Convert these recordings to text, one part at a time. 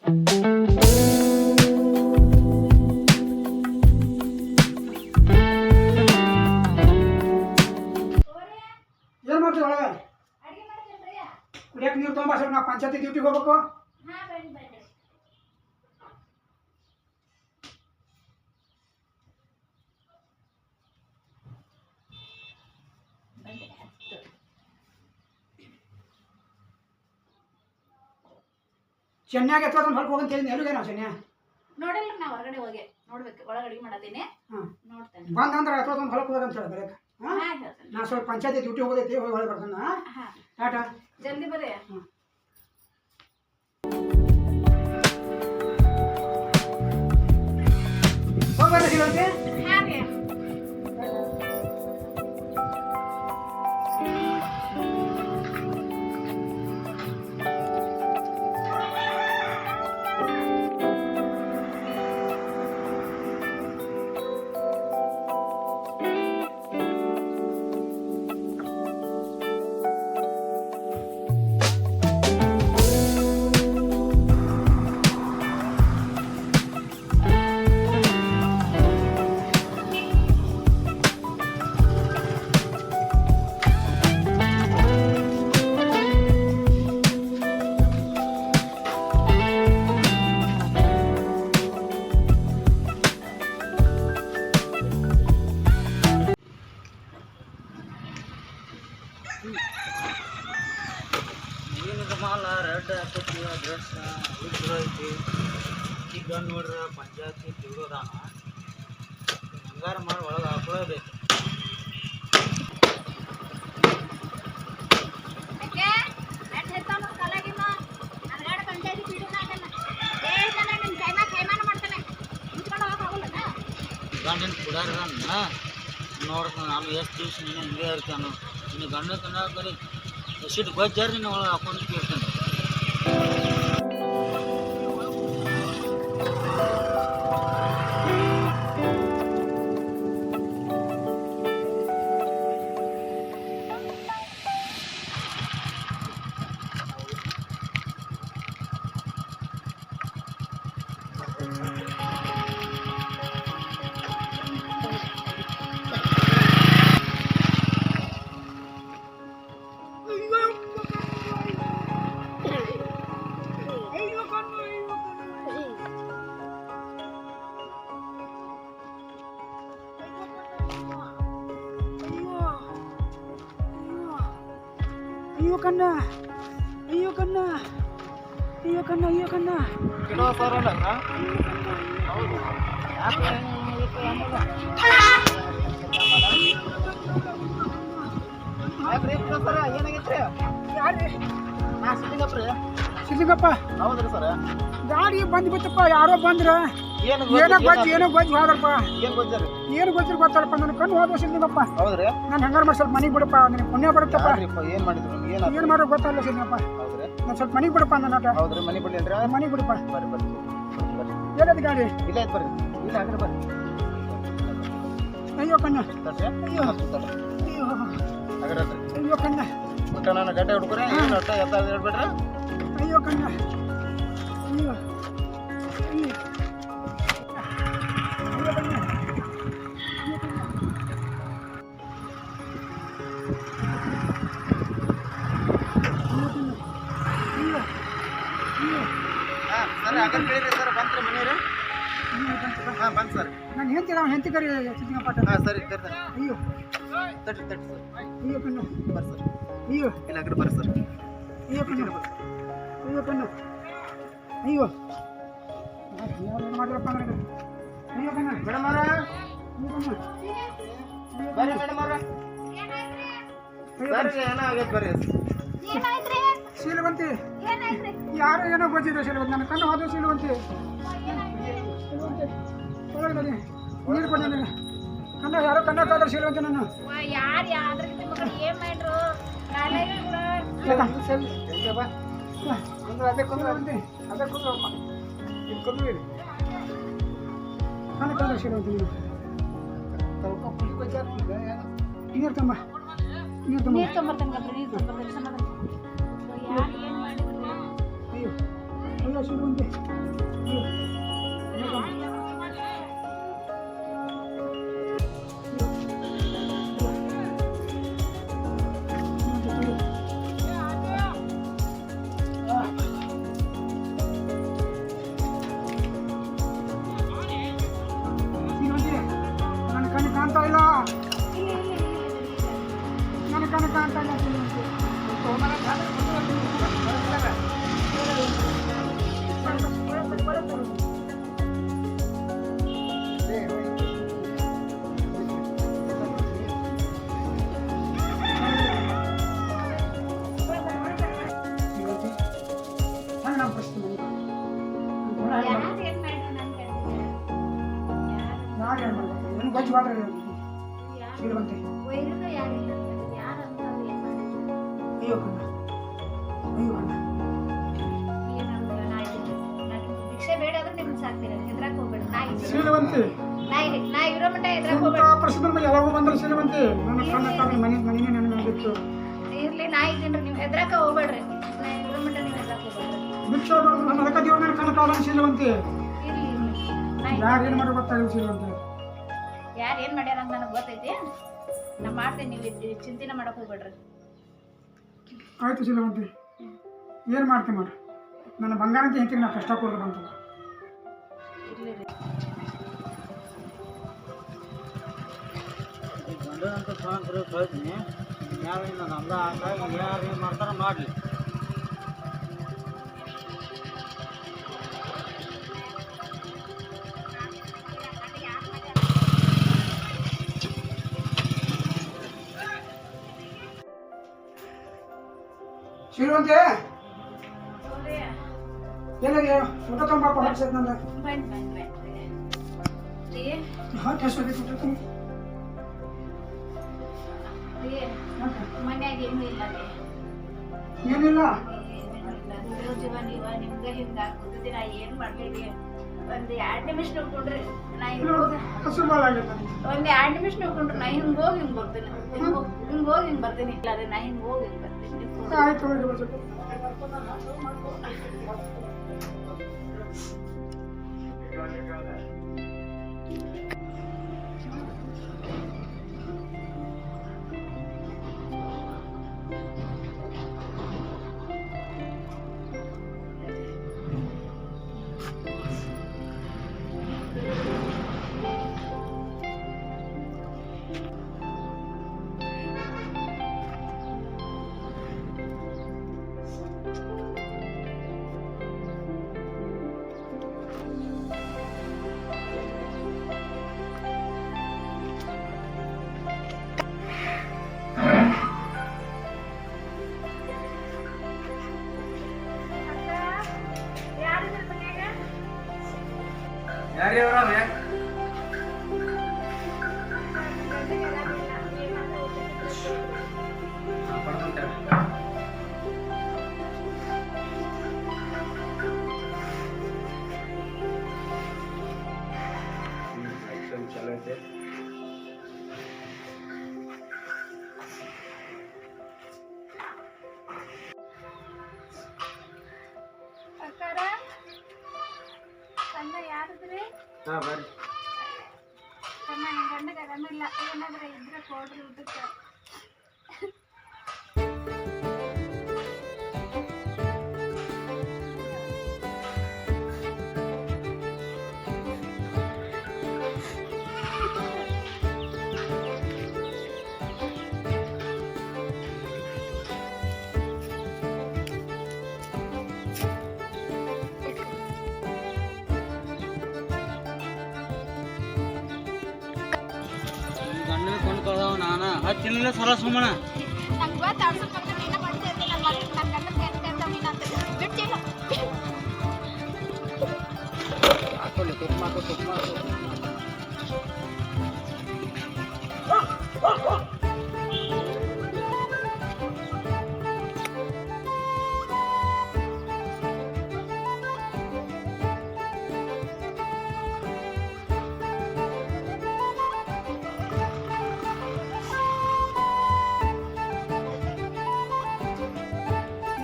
ಏನು ಮಾಡ್ತೀವಿ ಒಳಗೆ ಕುಡಿಯಕ್ಕೆ ನೀರು ತೊಗೊಂಬ ಸರ್ ನಾವು ಪಂಚಾಯತಿ ಡ್ಯೂಟಿಗೆ ಹೋಗ್ಬೇಕು ಚೆನ್ನಾಗ ಎತ್ತೋದು ಹೊರಗೆ ಹೋಗಂತ ಹೇಳಿದ್ನಿ ಎಲ್ಲಿಗೆ ನಾವು ಚೆನ್ನ ನೋಡಿಲ್ಲ ನಾ ಹೊರಗಡೆ ಹೋಗಿ ನೋಡ್ಬೇಕು ಒಳಗೆ ಅಡಿಗೆ ಮಾಡತ್ತೀನಿ ನೋಡ್ತೇನೆ ಬಂದ ಅಂದ್ರೆ ಎತ್ತೋದು ಹೊರಗೆ ಹೋಗಂತ ಹೇಳಿ ಬರೀಕ ನಾ ಸ್ವಲ್ಪ ಪಂಚಾಯತಿ ಡ್ಯೂಟಿ ಹೋಗೋದೈತಿ ಹೋಗಿ ಹೊರಗೆ ಬರ್ತಾನ ಟಾಟಾ ಜಲ್ದಿ ಬರ್ರಿ ಹೋಗ್ಬಾರ ಸಿಗೋಕೆ ಹಾಂ ರೀ ಮಾಲ ರೆಡ್ ಹಾಕೈತಿ ಡ್ರೆಸ್ ಉದ್ರ ಐತಿ ಈಗ ನೋಡ್ರಿ ಪಂಚಾಯತಿ ತಿರುಗೋದಾನ ಹಂಗಾರ ಮಾಡಿ ಒಳಗೆ ಹಾಕೊಳ್ಳೋಬೇಕು ಗಂಡಿನ ಕುಡಾರದನ್ನ ನೋಡ್ತಾನೆ ನಾನು ಎಷ್ಟು ದಿವ್ಸ ನೀನು ಹಿಂಗೆ ಇರ್ತಾನು ನಿನ್ನ ಗಂಡ ಕನ್ನಡ ಸಿಟ್ಟು ಗೊಜ್ಜಾರ ನೀನು ಒಳಗೆ ಹಾಕೊಂಡು ಕೇಳ್ತಾನೆ ಅಯ್ಯೋ ಕಣ್ಣ ಅಯ್ಯೋ ಕಣ್ಣ ಅಯ್ಯೋ ಕಣ್ಣ ಅಯ್ಯೋ ಕಣ್ಣ ಕಿಲೋ ಸರ್ ಅಲ್ಲ ಹೌದು ಯಾಕೆ ಸರ ಏನಾಗಿತ್ತು ಯಾರು ನಾ ಸಿದ್ಲಿಂಗಪ್ಪ ರೀ ಸಿದ್ಲಿಂಗಪ್ಪ ಹೌದ್ರಿ ಸರ್ ಗಾಡಿ ಬಂದು ಬಿತ್ತಪ್ಪ ಯಾರೋ ಬಂದ್ರ ಏನೋ ಗೊಜ್ಜು ಹೋದ್ರಪ್ಪ ಏನು ಗೊಜ್ಜಾರಿ ಏನು ಗೊತ್ತಿರ ಗೊತ್ತಲ್ಲಪ್ಪ ನನ್ನ ಕಣ್ಣು ಹೋದ ಸಿದ್ಲಿಂಗಪ್ಪ ಹೌದ್ರಿ ನಾನು ಹೆಂಗಾರ ಮಾಡಿ ಸ್ವಲ್ಪ ಮನೆಗೆ ಬಿಡಪ್ಪ ನಿನಗೆ ಪುಣ್ಯ ಬರುತ್ತಪ್ಪ ಏನು ಮಾಡಿದ್ರು ಏನು ಮಾಡೋ ಗೊತ್ತಲ್ಲ ಸಿದ್ಲಿಂಗಪ್ಪ ಹೌದ್ರಿ ನಾನು ಸ್ವಲ್ಪ ಮನೆಗೆ ಬಿಡಪ್ಪ ನನ್ನ ಆಟ ಹೌದ್ರಿ ಮನೆ ಬಿಡ್ಲಿ ಅಂದ್ರೆ ಮನೆಗೆ ಬಿಡಪ್ಪ ಬರ್ರಿ ಬರ್ರಿ ಏನದು ಗಾಡಿ ಇಲ್ಲ ಆಯ್ತು ಬರ್ರಿ ಇಲ್ಲ ಅಂದ್ರೆ ಬರ್ರಿ ಅಯ್ಯೋ ಕಣ್ಣ ತರ್ಸಿ ಅಯ್ಯೋ ಅಯ್ಯೋ ಹಾಗಾದ್ರೆ ಅಯ್ಯೋ ಕಣ್ಣ ಊಟ ನಾನು ಗಡ್ಡೆ ಹುಡುಕ್ರೆ ಏನು ಒಟ್ಟ ಎತ್ತ ಹೇಳ್ಬೇಡ್ರಿ ಅಯ್ಯೋ ಕಣ್ಣ ಅಯ್ಯೋ ಅಯ್ಯೋ ಸರ್ ಅಗರ್ ಕೇಳಿರಿ ಸರ್ ಬಂತ್ರಿ ಮನೆಯವ್ರಿ ಹಾಂ ಬಂತು ಸರ್ ನಾನು ಹೆಂತಿ ಕರಿ ಸಿದ್ಲಿಂಗಪ್ಪ ಹಾಂ ಸರಿ ಕರ್ತಾನೆ ಅಯ್ಯೋ ತಟ್ಟಿ ತಟ್ಟಿ ಸರ್ ಅಯ್ಯೋ ಕಣ್ಣ ಬರ್ರಿ ಸರ್ ಅಯ್ಯೋ ಇಲ್ಲ ಅಗರ್ ಬರ್ರಿ ಸರ್ ಅಯ್ಯೋ ಕಣ್ಣ ಅಯ್ಯೋ ಕಣ್ಣ ಅಯ್ಯೋ ಏನು ಮಾಡ್ರಪ್ಪ ನನಗೆ ಅಯ್ಯೋ ಕಣ್ಣ ಮೇಡಮ್ ಅವ್ರ ಬರ್ರಿ ಮೇಡಮ್ ಅವ್ರ ಬರ್ರಿ ಏನೋ ಆಗೈತೆ ಬರ್ರಿ ಶೀಲವಂತಿ ಯಾರು ಏನೋ ಗೊತ್ತಿದೆ ಶೀಲವಂತಿ ನನ್ನ ಕಣ್ಣು ಹೋದ ಶೀಲವಂತಿ ನೀರು ಕೊಡಿ ನನಗೆ ಕಣ್ಣ ಯಾರೋ ಕಣ್ಣಕ್ಕಾದ್ರೆ ಶೀಲವಂತಿ ನಾನು ಯಾರು ಯಾವ್ದ್ರ ಏನ್ ಮಾಡ್ರು ಅದೇ ಕೊಂದ್ರಂತಿ ಅದೇ ಕೊಂದ್ರಪ್ಪ ಇದು ಕೊಂದ್ರಿ ಕಣ್ಣಕ್ಕಾದ್ರೆ ಶೀಲವಂತಿ ನೀರು ತಂಬ ನೀರು ತಂಬ ನೀರ್ ತೊಂಬರ್ತಾನೆ ನೀರ್ ತೊಂಬರ್ತಾನೆ ಸಮಾಧಾನ ಯಾರು ಏನ್ ಮಾಡಿದ್ರು ಅಯ್ಯೋ ಇಲ್ಲ ಶ್ರೀಮಂತಿ. ನನ್ನ ಕಣ್ಣು ಕಾಣ್ತಾ ಇಲ್ಲ, ನನ್ನ ಕಣ್ಣು ಕಾಣ್ತಾ ಇಲ್ಲ ಶ್ರೀಮಂತಿ. ಶ್ರೀಮಂತಿ ಅಯ್ಯೋ ಕಣ್ಣ, ಅಯ್ಯೋ ಕಣ್ಣ. ಭಿಕ್ಷೆ ಬೇಡ ಅಂದ್ರೆ ನಿಮ್ಗೆ ಸಾಕ್ತೀರ, ಹೆದ್ರಾಕ್ ಹೋಗ್ಬೇಡ. ಶ್ರೀಮಂತಿ ನಾ ಇರೋ ಮಟ್ಟ ಹೆದ್ರಾಕ್ ಹೋಗ್ಬೇಡ. ಪ್ರಶ್ನೆ ಯಾವಾಗ ಬಂದ್ರೆ ಶ್ರೀಮಂತಿ ನನ್ನ ಕಣ್ಣ ತಾಯಿ ಮನೆಯೇ ನನ್ನ ಬಿಟ್ಟು ಇರ್ಲಿ, ನಾ ಇದ್ದೀನ್ರಿ, ನೀವು ಹೆದ್ರಾಕ ಹೋಗ್ಬೇಡ್ರಿ. ನಾ ಇರೋ ಮಟ್ಟ ನೀವು ಹೆದ್ರಾಕ್ ಹೋಗ್ಬೇಡ್ರಿ. ಭಿಕ್ಷೆ ಬರೋದು ನನ್ನ ಅದಕ್ಕೆ ದೇವ್ರ ನನ್ನ ಕಣ್ಣ ಕಾಲ ಶ್ರೀಮಂತಿ. ಇರ್ಲಿ ಯಾರು ಏನು ಮಾಡಿ ಗೊತ್ತಾಗಿಲ್ಲ ಶ್ರೀಮಂತಿ. ಯಾರು ಏನು ಮಾಡ್ಯಾರ ಅಂತ ನನಗೆ ಗೊತ್ತೈತಿ. ನಾ ಮಾಡ್ತೇನೆ, ನೀವು ಚಿಂತೆನೆ ಮಾಡಕ್ ಹೋಗ್ಬೇಡ್ರಿ. ಆಯ್ತು ಶ್ರೀಮಂತಿ, ಏನು ಮಾಡ್ತೀನಿ ಮಾಡ್ರಿ. ನನ್ನ ಬಂಗಾರ ಅಂತ ಹೇಳ್ತೀನಿ, ನಾ ಕಷ್ಟ ಕೊಡೋದು ಬಂತಲ್ಲ. ಇರ್ಲಿ ರೀ, ಗಂಡ ಅಂತ ಸ್ವಾತಂತ್ರ್ಯ ಕಳ್ತೀನಿ. ಯಾರು ನನ್ನ ಅಂದ ಹಾಗಾಗಿ ಯಾರು ಏನು ಮಾಡ್ತಾರ ಮಾಡಲಿ. ಶ್ರೀಮಂತಿ ಏನಾಗಿ ಊಟ ತೊಗೊಂಬಪ್ಪ, ಹೊಡ್ಸೈತೆ ನಂದು. ಹಾಂ ಕೆಸೋದೈತೆ ಊಟ ತುಂಬ. ಮನ್ಯಾಗ ಏನೂ ಇಲ್ಲ ರೀ, ಏನಿಲ್ಲ. ದುಡಿಯೋ ಜೀವನ ಇವ ನಿಮ್ಗೆ ಹಿಂಗೆ ಆಗ್ತದೆ. ನಾ ಏನು ಮಾಡ್ತೀರಿ, ಒಂದು 2 ನಿಮಿಷ ನೋಡ್ಕೊಂಡ್ರಿ. ನಾ ಹಸು ಭಾಳ ಆಗೈತೆ. ಒಂದು 2 ನಿಮಿಷ ನೋಡ್ಕೊಂಡ್ರಿ. ನಾ ಹಿಂಗೆ ಹೋಗಿ ಹಿಂಗೆ ಬರ್ತೀನಿ, ಹಿಂಗೆ ಹೋಗಿ ಹಿಂಗೆ ಬರ್ತೀನಿ. ಇಲ್ಲ ರೀ, ನಾ ಹಿಂಗೆ ಹೋಗಿ ಹಿಂಗೆ ಬರ್ತೀನಿ. ಆಯ್ತು ಹೋಗಿ ಬಸ್. ಯಾರೇ ಅವರ ಚಲೋ ಐತೆ. ಅಕ್ಕಾರ ಸಣ್ಣ ಯಾರಿದ್ರಿ? ಹಾಂ ಬರ್ರಿ. ಸಣ್ಣ ನನ್ನ ಗಂಡಗೆ ಆರಾಮಿಲ್ಲ, ಏನಾದ್ರೆ ಇದ್ರೆ ಕೊಡ್ರಿ ಊಟಕ್ಕೆ. ಗಂಡನ ಕೊಂಡು ಕಳ್ದವ ನಾನು ಹತ್ತಿಲ್ಲ ಸಲ ಸುಮ್ಮನೆ. ನಂಗೆ ಗೊತ್ತಾಡ್ಸೋ ನೀನ ಮಾಡ್ತಿರ್ತೀನಿ. ನನ್ನ ಗಂಡನ ಕೇಳ್ತಾ ನೀನು ಅಂತ ಬಿಡ್ತಿಲ್ಲ. ಹಾಕೊಳ್ಳಿ ತುಪ್ಪ ಹಾಕೋ ತುಪ್ಪ ಹಾಕೋ.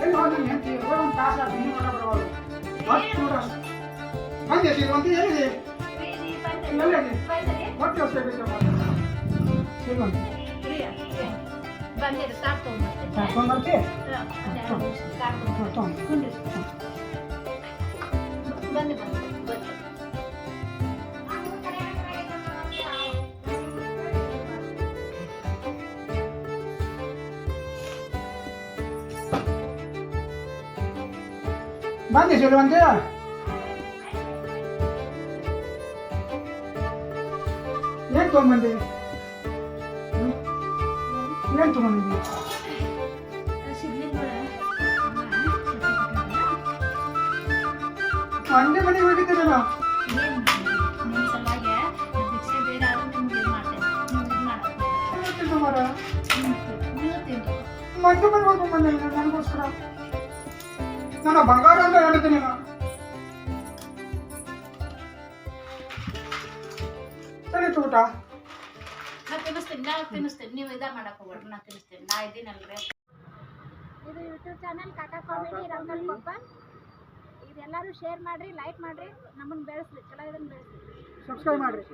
ಎಲ್ಲಿ ಹೋಗಿ ಹೇಳ್ತೀವಿ, ಒಂದು ತಾಸು ಆಯ್ತು, ಇನ್ನೂ ಊಟ ಬರೋದು. ಹೊತ್ತು ಊಟ ಬಂದೆ ಶ್ರೀಮಂತಿ ಎಲ್ಲಿದೆ ಎಲ್ಲೆಲ್ಲಿ ಹೊಟ್ಟೆ ಹಸ್ಬೇಕು ಶ್ರೀಮಂತಿ ಬಂದಿರು ಸಾಕು ತೊಗೊಂಬರ್ತಿ ಬಂದು ಬಂದು ಬಂದೆ ಶ್ರೀಮಂತಿ ಏನು ತೊಗೊಂಬಂದಿ ಏನು ತೊಗೊಂಡಿದ್ದಿ ಅಂಗಡಿ ಮನೆಗೆ ಹೋಗಿದ್ದೀರಲ್ಲ ಮಾರ ಮತ್ತೆ ಮನೆ ಹೋಗ್ಕೊಂಡ್ಬಂದೆ ನನಗೋಸ್ಕರ ನನ್ನ ಬಂಗಾರ ಅಂತ ಹೇಳ್ತೀನಿ ನಾನು ಸರಿ ಊಟ ನಾ ತಿನ್ನಿಸ್ತೀನಿ ನೀವು ಇದ ಮಾಡಕ್ ಹೋಗ್ಬೇಡ್ರಿ ನಾ ತಿನ್ನಿಸ್ತೀನಿ ನಾ ಇದ್ದೀನಲ್ರಿ ಇದು ಯೂಟ್ಯೂಬ್ ಚಾನಲ್ ಕಾಕಾ ಕಾಮಿಡಿ ರಂಗಲ್ ಪಪ್ಪನ್ ಇದೆಲ್ಲರೂ ಶೇರ್ ಮಾಡ್ರಿ ಲೈಕ್ ಮಾಡ್ರಿ ನಮ್ಮನ್ನು ಬೆಳೆಸ್ರಿ ಚಲೋ ಇದನ್ನು ಬೆಳೆಸ್ರಿ ಸಬ್ಸ್ಕ್ರೈಬ್ ಮಾಡಿರಿ